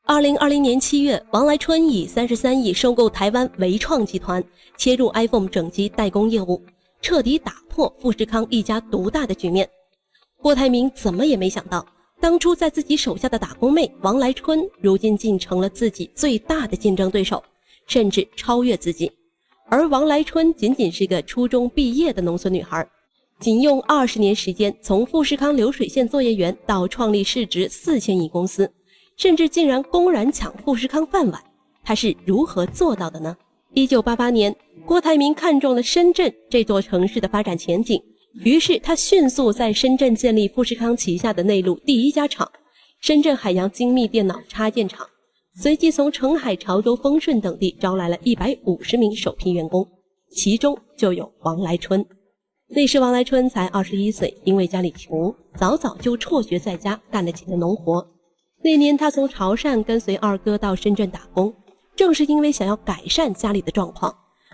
2020年7月，王來春以33億收購台灣緯創集團，切入 iPhone 整機代工業務，徹底打破富士康一家獨大的局面。郭台銘怎麼也沒想到，當初在自己手下的打工妹王來春，如今竟成了自己最大的競爭對手，甚至超越自己。而王來春僅僅是個初中畢業的農村女孩，僅用20年時間，從富士康流水線作業員到創立市值4000億公司，甚至竟然公然搶富士康飯碗，他是如何做到的呢？1988年，郭台銘看中了深圳這座城市的發展前景，於是他迅速在深圳建立富士康旗下的內陸第一家廠——深圳海洋精密電腦插件廠，隨即從澄海、潮州、豐順等地招來了150名首批員工，其中就有王來春。那時王來春才21歲，因為家裡窮，早早就輟學在家，幹了幾年農活。那年他從潮汕跟隨二哥到深圳打工，正是因為想要改善家裡的狀況，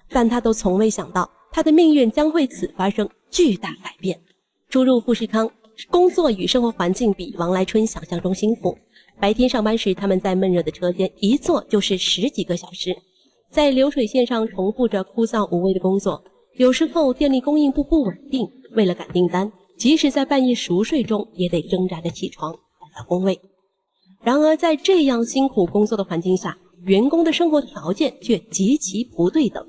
但他都從未想到他的命運将會此发生巨大改变。初入富士康，工作與生活環境比王來春想象中辛苦。白天上班時，他們在悶熱的車間一坐就是10幾個小時，在流水線上重複着枯燥無味的工作。有時候電力供應不穩定，為了趕訂單，即使在半夜熟睡中也得掙扎着起床趕到工位。然而在這樣辛苦工作的環境下，員工的生活條件卻極其不對等。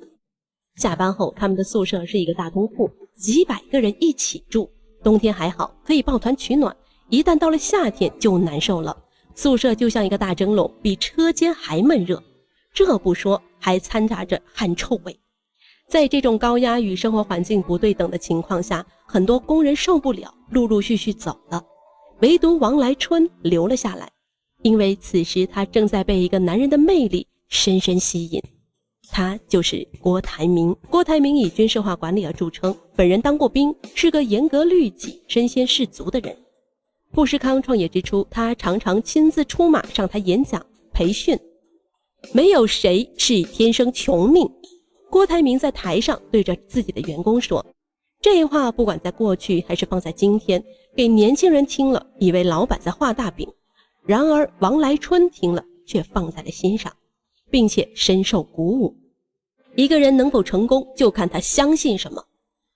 下班後，他們的宿舍是一個大通鋪，幾百個人一起住，冬天還好，可以抱團取暖，一旦到了夏天就難受了。宿舍就像一個大蒸籠，比車間還悶熱，這不說，還摻雜着汗臭味。在這種高壓與生活環境不對等的情況下，很多工人受不了，陸陸續續走了，唯獨王來春留了下來，因為此時他正在被一個男人的魅力深深吸引，他就是郭台銘。郭台銘以軍事化管理而著稱，本人當過兵，是個嚴格律己、身先士卒的人。富士康創業之初，他常常親自出馬上台演講培訓，沒有誰是天生窮命。郭台銘在台上對着自己的員工說，這話不管在過去還是放在今天，給年輕人聽了以為老闆在畫大餅，然而王來春聽了卻放在了心上，並且深受鼓舞。一個人能否成功，就看他相信什麼。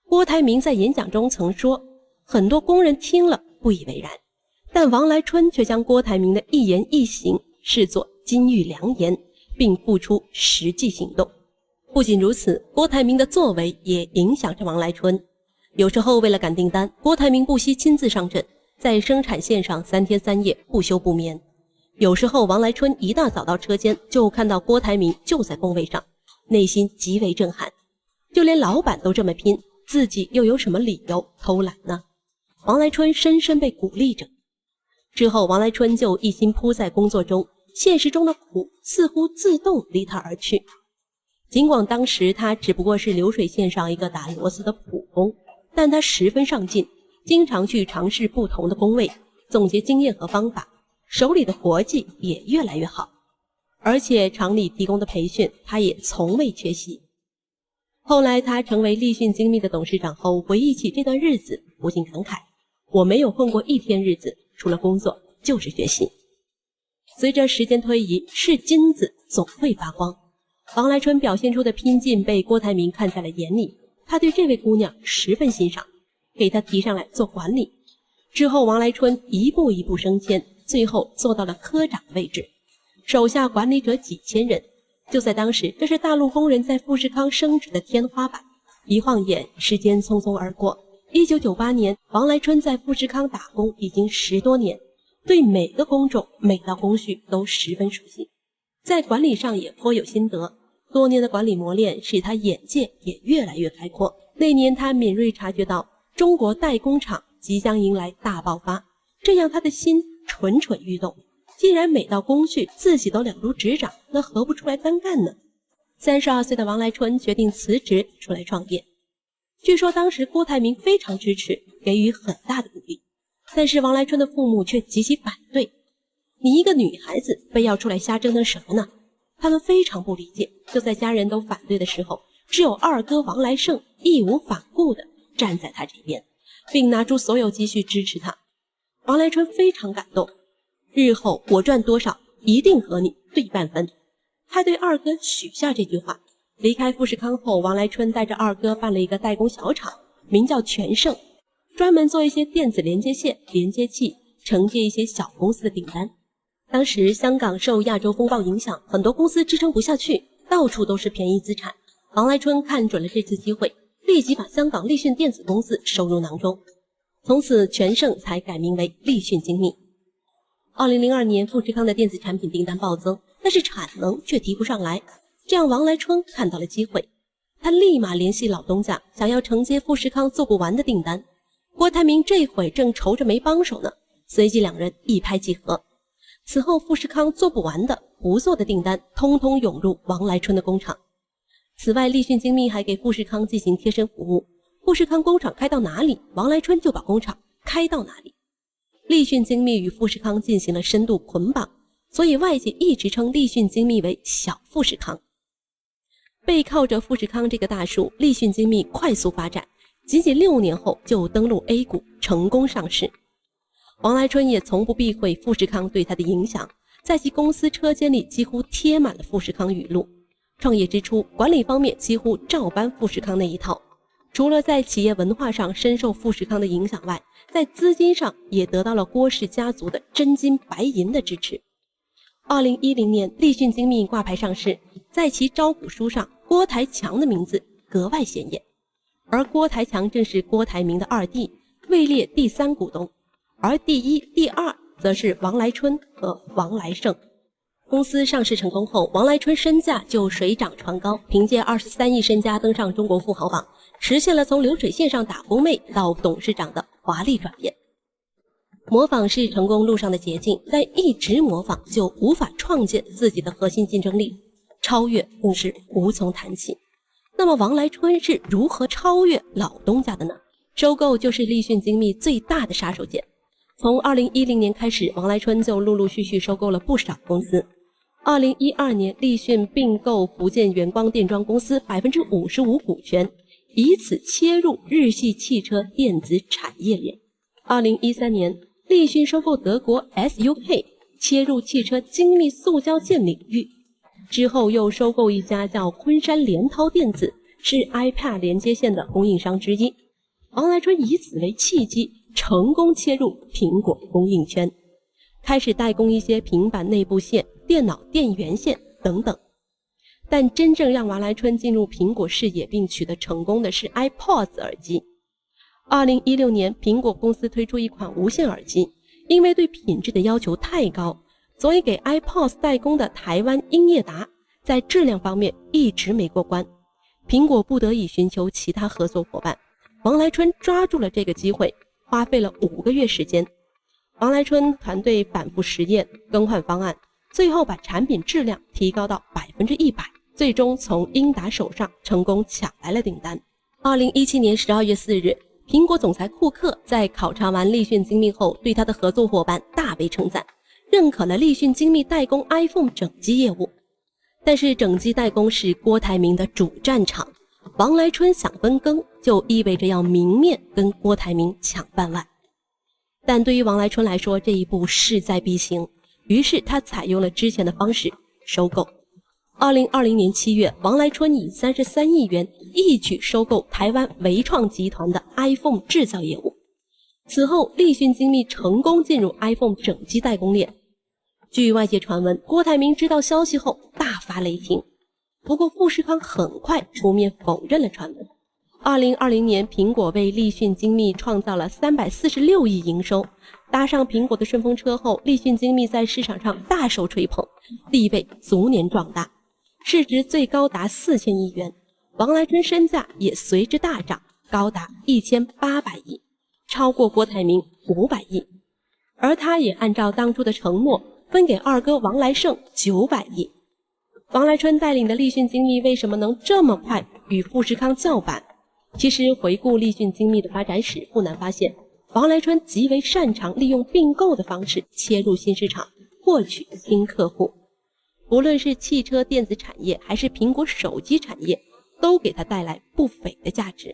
郭台銘在演講中曾說，很多工人聽了不以為然，但王來春卻將郭台銘的一言一行視作金玉良言，並付出實際行動。不僅如此，郭台銘的作為也影響着王來春。有時候為了趕訂單，郭台銘不惜親自上陣，在生產線上3天3夜不休不眠。有時候王來春一大早到車間，就看到郭台銘就在工位上，內心極為震撼。就連老闆都這麼拼，自己又有什麼理由偷懶呢？王來春深深被鼓勵着。之後王來春就一心撲在工作中，現實中的苦似乎自動離他而去。儘管當時他只不過是流水線上一個打螺絲的普工，但他十分上進，經常去嘗試不同的工位，總結經驗和方法，手裡的活計也越來越好。而且廠裡提供的培訓他也從未缺席。後來他成為立讯精密的董事長後，回憶起這段日子，不禁感慨，我沒有混過一天日子，除了工作就是學習。隨着時間推移，是金子總會發光。王來春表現出的拼勁被郭台銘看在了眼裡，他對這位姑娘十分欣賞，給她提上來做管理。之後王來春一步一步升遷，最後做到了科長位置，手下管理者幾千人。就在當時，這是大陸工人在富士康升職的天花板。一晃眼，時間匆匆而過。1998年，王來春在富士康打工已經10多年，對每個工種每道工序都十分熟悉，在管理上也頗有心得。多年的管理磨練使他眼界也越來越開闊。那年他敏銳察覺到中國代工廠即將迎來大爆發，這樣他的心蠢蠢欲動。既然每道工序自己都了如指掌，那何不出來單幹呢？32歲的王來春決定辭職出來創業。據說當時郭台銘非常支持，給予很大的鼓勵，但是王來春的父母卻極其反對。你一個女孩子非要出來瞎折腾什麼呢？他們非常不理解。就在家人都反对的时候，只有二哥王来勝義無反顧地站在他這邊，並拿出所有積蓄支持他。王來春非常感動，日後我賺多少一定和你对半分。他对二哥许下这句话。離開富士康後，王來春帶着二哥辦了一個代工小廠，名叫全盛，專門做一些電子連接線、連接器，承接一些小公司的訂單。當時香港受亞洲風暴影響，很多公司支撐不下去，到處都是便宜資產。王來春看準了這次機會，立即把香港立訊電子公司收入囊中，從此全盛才改名為立訊精密。2002年，富士康的電子產品訂單暴增，但是產能卻提不上來。這樣王來春看到了機會，他立馬聯繫老東家，想要承接富士康做不完的訂單。郭台銘這會正愁着沒幫手呢，隨即兩人一拍即合。此後富士康做不完的、不做的訂單通通湧入王來春的工廠。此外，立訊精密還給富士康進行貼身服務，富士康工厂開到哪裡，王來春就把工廠開到哪裡。立訊精密與富士康進行了深度捆綁，所以外界一直稱立訊精密為小富士康。背靠着富士康這個大樹，立訊精密快速發展，僅僅6年後就登陸 A 股，成功上市。王來春也從不避諱富士康對他的影響，在其公司車間裡幾乎貼滿了富士康語錄。創業之初，管理方面幾乎照搬富士康那一套，除了在企業文化上深受富士康的影響外，在資金上也得到了郭氏家族的真金白銀的支持。2010年，立訊精密掛牌上市，在其招股書上，郭台強的名字格外顯眼，而郭台強正是郭台銘的二弟，位列第3股東，而第1、第2則是王來春和王來勝。公司上市成功後，王來春身價就水漲船高，憑借23億身家登上中國富豪榜，實現了從流水線上打工妹到董事長的華麗轉變。模仿是成功路上的捷徑，但一直模仿就無法創建自己的核心競爭力，超越更是無從談起。那麼王來春是如何超越老東家的呢？收購就是立訊精密最大的殺手鐧。從2010年開始，王來春就陸陸續續收購了不少公司。2012年，立訊併購福建遠光電裝公司 55% 股權，以此切入日系汽車電子產業鏈。2013年，立訊收購德國 SUK， 切入汽車精密塑膠件領域。之後又收購一家叫昆山聯韜電子，是 iPad 連接線的供應商之一。王來春以此為契機，成功切入蘋果供應圈，開始代工一些平板內部線、電腦電源線等等。但真正讓王來春進入蘋果視野並取得成功的是 iPods 耳機。2016年，蘋果公司推出一款無線耳機，因為對品質的要求太高，所以給 iPods 代工的台灣英業達在質量方面一直沒過關，蘋果不得已尋求其他合作夥伴。王來春抓住了這個機會，花費了5個月時間。王來春團隊反覆實驗，更換方案，最後把產品質量提高到100%，最終從英達手上成功搶來了訂單。2017年12月4日，蘋果總裁庫克在考察完立訊精密後，對他的合作夥伴大為稱讚，認可了立訊精密代工 iPhone 整機業務。但是整機代工是郭台銘的主戰場，王來春想分羹，就意味着要明面跟郭台銘搶飯碗。但對於王來春來說，這一步勢在必行，於是他採用了之前的方式，收購。2020年7月，王來春以33億元一舉收購台灣微創集團的 iPhone 製造業務。此後，立訊精密成功進入 iPhone 整機代工鏈。據外界傳聞，郭台銘知道消息後大發雷霆，不過富士康很快出面否認了傳聞。2020年，蘋果為立訊精密創造了346億營收，搭上蘋果的順風車後，立訊精密在市場上大受吹捧，地位逐年壯大，市值最高達4000億元，王來春身價也隨之大漲，高達1800億，超過郭台銘500億。而他也按照當初的承諾，分給二哥王來勝900億。王來春帶領的立訊精密為什麼能這麼快與富士康叫板？其實回顧立訊精密的發展史，不難發現，王來春極為擅長利用併購的方式切入新市場，獲取新客戶。無論是汽車電子產業還是蘋果手機產業，都給他帶來不菲的價值。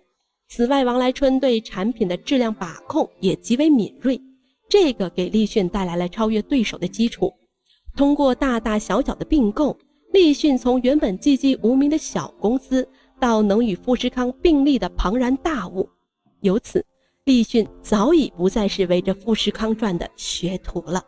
此外，王來春對產品的質量把控也極為敏銳，這個給立訊帶來了超越對手的基礎。通過大大小小的併購，立訊從原本寂寂無名的小公司到能與富士康並立的龐然大物。由此，立訊早已不再是圍着富士康轉的學徒了。